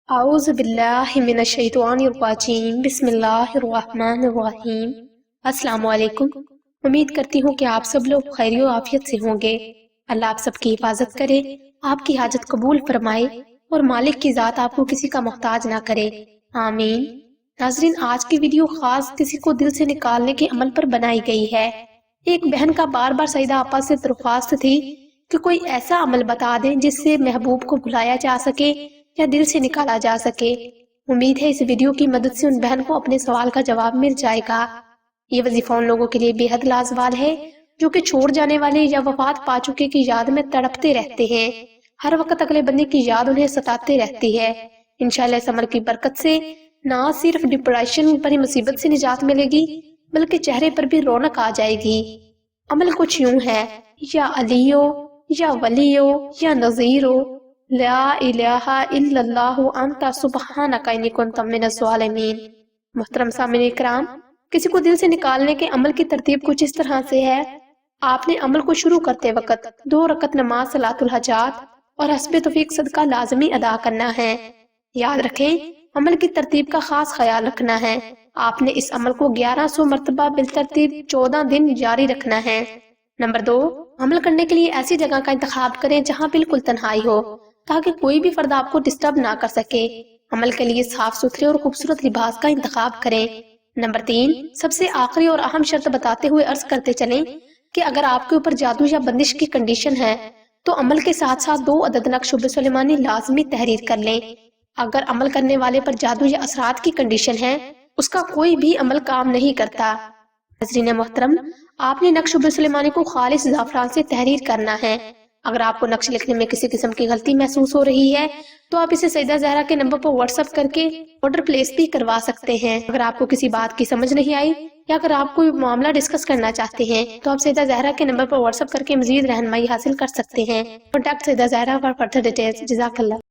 اعوذ باللہ من الشیطان الرجیم بسم اللہ الرحمن الرحیم۔ السلام علیکم۔ امید کرتی ہوں کہ آپ سب لوگ خیر و عافیت سے ہوں گے۔ اللہ آپ سب کی حفاظت کرے، آپ کی حاجت قبول فرمائے اور مالک کی ذات آپ کو کسی کا محتاج نہ کرے، آمین۔ ناظرین، آج کی ویڈیو خاص کسی کو دل سے نکالنے کے عمل پر بنائی گئی ہے۔ ایک بہن کا بار بار سیدہ آپا سے درخواست تھی کہ کوئی ایسا عمل بتا دیں جس سے محبوب کو بھلایا جا سکے یا دل سے نکالا جا سکے۔ امید ہے اس ویڈیو کی مدد سے ان بہن کو اپنے سوال کا جواب مل جائے گا۔ یہ وظیفہ ان لوگوں کے لیے بے حد لازوال ہے جو کہ چھوڑ جانے والے یا وفات پا چکے کی یاد میں تڑپتے رہتے ہیں۔ ہر وقت اگلے بندے کی یاد انہیں ستاتے رہتی ہے۔ انشاءاللہ اس عمل کی برکت سے نہ صرف ڈپریشن بھری مصیبت سے نجات ملے گی بلکہ چہرے پر بھی رونق آ جائے گی۔ عمل کچھ یوں ہے: یا علیو، یا ولیو، یا نذیرو، لا الہ الا اللہ انت سبحانک انی کنت من الظالمین۔ محترم سامعین کرام، کسی کو دل سے نکالنے کے عمل کی ترتیب کچھ اس طرح سے ہے۔ آپ نے عمل کو شروع کرتے وقت 2 رکعت نماز صلاۃ الحاجات اور حسب توفیق صدقہ لازمی ادا کرنا ہے۔ یاد رکھیں، عمل کی ترتیب کا خاص خیال رکھنا ہے۔ آپ نے اس عمل کو 1100 مرتبہ بالترتیب 14 دن جاری رکھنا ہے۔ نمبر 2، عمل کرنے کے لیے ایسی جگہ کا انتخاب کریں جہاں بالکل تنہائی ہو تاکہ کوئی بھی فرد آپ کو ڈسٹرب نہ کر سکے۔ عمل کے لیے صاف ستھرے اور خوبصورت لباس کا انتخاب کریں۔ نمبر 3، سب سے آخری اور اہم شرط بتاتے ہوئے عرض کرتے چلیں کہ اگر آپ کے اوپر جادو یا بندش کی کنڈیشن ہے تو عمل کے ساتھ ساتھ 2 عدد نقش سلیمانی لازمی تحریر کر لیں۔ اگر عمل کرنے والے پر جادو یا اثرات کی کنڈیشن ہے، اس کا کوئی بھی عمل کام نہیں کرتا۔ ناظرین محترم، آپ نے نقش سلیمانی کو خالص زعفران سے تحریر کرنا ہے۔ اگر آپ کو نقش لکھنے میں کسی قسم کی غلطی محسوس ہو رہی ہے تو آپ اسے سیدہ زہرا کے نمبر پر واٹس ایپ کر کے آرڈر پلیس بھی کروا سکتے ہیں۔ اگر آپ کو کسی بات کی سمجھ نہیں آئی یا اگر آپ کوئی معاملہ ڈسکس کرنا چاہتے ہیں تو آپ سیدہ زہرا کے نمبر پر واٹس ایپ کر کے مزید رہنمائی حاصل کر سکتے ہیں۔ Contact Syeda Zahra for further details. جزاک اللہ۔